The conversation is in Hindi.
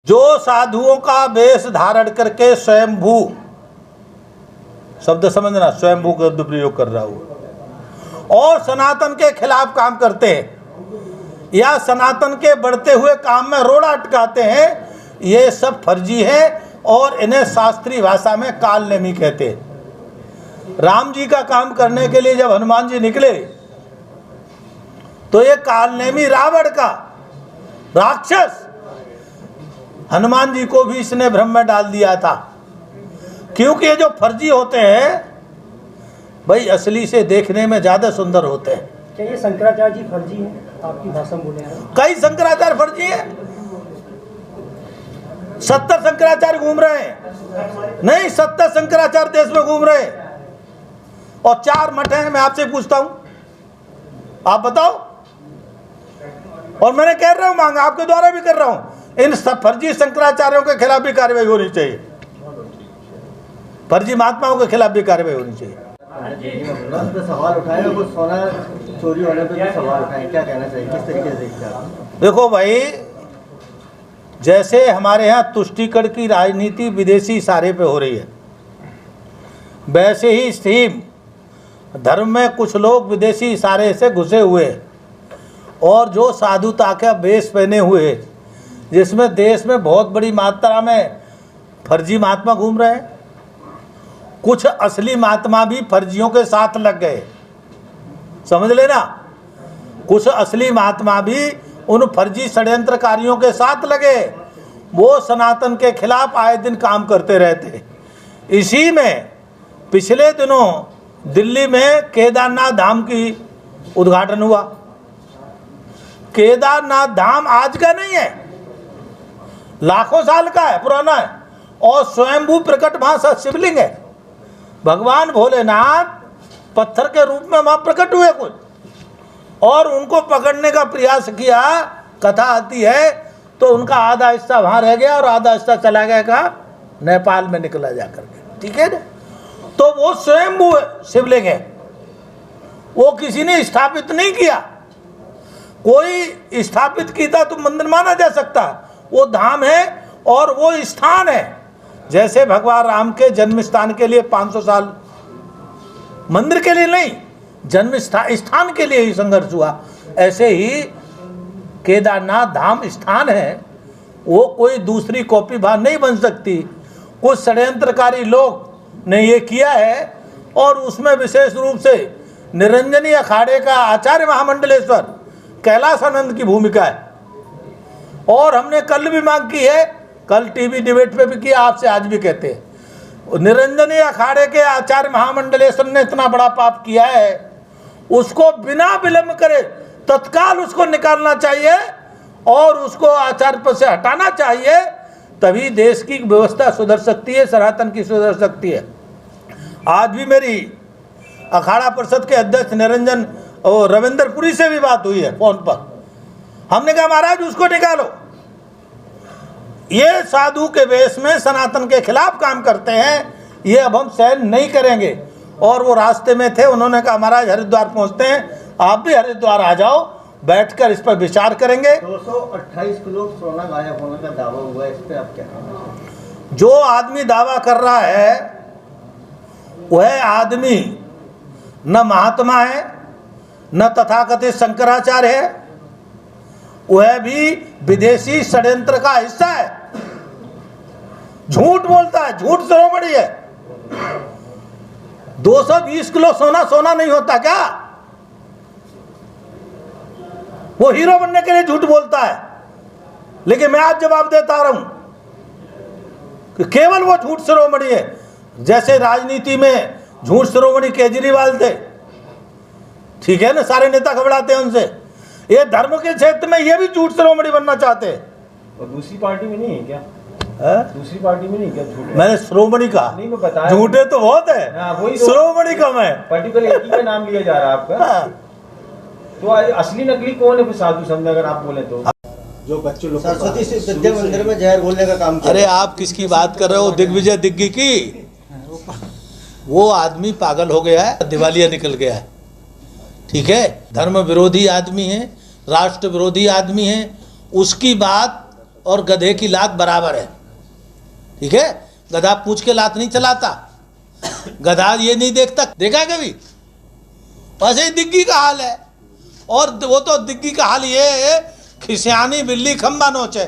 जो साधुओं का वेश धारण करके स्वयंभू शब्द समझना, स्वयंभू का दुरुपयोग कर रहा हूं और सनातन के खिलाफ काम करते हैं या सनातन के बढ़ते हुए काम में रोड़ा अटकाते हैं, ये सब फर्जी है और इन्हें शास्त्रीय भाषा में कालनेमी कहते हैं। राम जी का काम करने के लिए जब हनुमान जी निकले तो ये कालनेमी रावण का राक्षस हनुमान जी को भी इसने भ्रम में डाल दिया था, क्योंकि ये जो फर्जी होते हैं भाई असली से देखने में ज्यादा सुंदर होते हैं। क्या ये शंकराचार्य जी फर्जी हैं? आपकी भाषा में बोले हैं कई शंकराचार्य फर्जी हैं। 70 शंकराचार्य घूम रहे हैं, नहीं 70 शंकराचार्य देश में घूम रहे हैं और 4 मठ हैं। मैं आपसे पूछता हूं, आप बताओ। और मैंने कह रहा हूं, मांग आपके द्वारा भी कर रहा हूं, इन सब फर्जी शंकराचार्यों के खिलाफ भी कार्रवाई होनी चाहिए, फर्जी महात्माओं के खिलाफ भी कार्रवाई होनी चाहिए। सवाल उठाए, वो सोना चोरी होने पर सवाल उठाए, क्या कहना चाहिए, किस तरीके से देखते हैं? देखो भाई, जैसे हमारे यहाँ तुष्टीकरण की राजनीति विदेशी इशारे पे हो रही है, वैसे ही सेम धर्म में कुछ लोग विदेशी इशारे से घुसे हुए हैं और जो साधुता का वेश पहने हुए, जिसमें देश में बहुत बड़ी मात्रा में फर्जी महात्मा घूम रहे हैं, कुछ असली महात्मा भी फर्जियों के साथ लग गए, समझ लेना। कुछ असली महात्मा भी उन फर्जी षड्यंत्रकारियों के साथ लगे, वो सनातन के खिलाफ आए दिन काम करते रहते। इसी में पिछले दिनों दिल्ली में केदारनाथ धाम की उद्घाटन हुआ। केदारनाथ धाम आज का नहीं है, लाखों साल का है, पुराना है और स्वयंभू प्रकट वहां शिवलिंग है। भगवान भोलेनाथ पत्थर के रूप में वहां प्रकट हुए कुछ, और उनको पकड़ने का प्रयास किया, कथा आती है, तो उनका आधा हिस्सा वहां रह गया और आधा हिस्सा चला गया कहा, नेपाल में निकला जाकर के, ठीक है ना। तो वो स्वयंभू शिवलिंग है, वो किसी ने स्थापित नहीं किया, कोई स्थापित किया तो मंदिर माना जा सकता, वो धाम है और वो स्थान है। जैसे भगवान राम के जन्म स्थान के लिए 500 साल, मंदिर के लिए नहीं, जन्म स्थान के लिए ही संघर्ष हुआ, ऐसे ही केदारनाथ धाम स्थान है, वो कोई दूसरी कॉपी बाहर नहीं बन सकती। कुछ षड्यंत्रकारी लोग ने ये किया है और उसमें विशेष रूप से निरंजनी अखाड़े का आचार्य महामंडलेश्वर कैलाशानंद की भूमिका है। और हमने कल भी मांग की है, कल टीवी डिबेट पे भी किया, आपसे आज भी कहते हैं, निरंजनी अखाड़े के आचार्य महामंडलेश्वर ने इतना बड़ा पाप किया है, उसको बिना विलंब करे तत्काल उसको निकालना चाहिए और उसको आचार्य पद से हटाना चाहिए, तभी देश की व्यवस्था सुधर सकती है, सनातन की सुधर सकती है। आज भी मेरी अखाड़ा परिषद के अध्यक्ष निरंजन और रविंद्रपुरी से भी बात हुई है फोन पर। हमने कहा महाराज उसको निकालो, ये साधु के वेश में सनातन के खिलाफ काम करते हैं, ये अब हम सहन नहीं करेंगे। और वो रास्ते में थे, उन्होंने कहा महाराज हरिद्वार पहुंचते हैं, आप भी हरिद्वार आ जाओ, बैठकर इस पर विचार करेंगे। 228 किलो सोना गायब होने का दावा हुआ है, इस पे आप क्या कहना? जो आदमी दावा कर रहा है वह आदमी न महात्मा है, न तथाकथित शंकराचार्य है, वह भी विदेशी षड्यंत्र का हिस्सा है, झूठ बोलता है, झूठ शिरोमणि है। 220 किलो सोना सोना नहीं होता क्या? वो हीरो बनने के लिए झूठ बोलता है, लेकिन मैं आज जवाब देता रहा हूं कि केवल वो झूठ शिरोमणि है। जैसे राजनीति में झूठ शिरोमणि केजरीवाल थे, ठीक है ना, सारे नेता घबराते हैं उनसे, ये धर्म के क्षेत्र में ये भी झूठ शिरोमणि बनना चाहते हैं। और दूसरी पार्टी में नहीं है क्या? दूसरी पार्टी में नहीं क्या झूठ? मैंने शिरोमणि कहा, नहीं मैं बताया, झूठे तो बहुत है, शिरोमणि कम है, पर्टिकुलर एक ही का नाम लिया जा रहा है आपका। तो असली नकली कौन है फिर साधु समझ, अगर आप बोले तो? जो बच्चों लोग सरस्वती विद्या मंदिर में जहर घोलने का काम किया। अरे आप किसकी बात कर रहे हो? दिग्विजय दिग्गी की। वो आदमी पागल हो गया है, दिवालिया निकल गया है, ठीक है, धर्म विरोधी आदमी है, राष्ट्र विरोधी आदमी है, उसकी बात और गधे की लात बराबर है। ठीक है, गधा पूंछ के लात नहीं चलाता, गधा ये नहीं देखता, देखा कभी? वैसे ही दिग्गी का हाल है। और वो तो दिग्गी का हाल ये है, खिसियानी बिल्ली खंबा नोचे।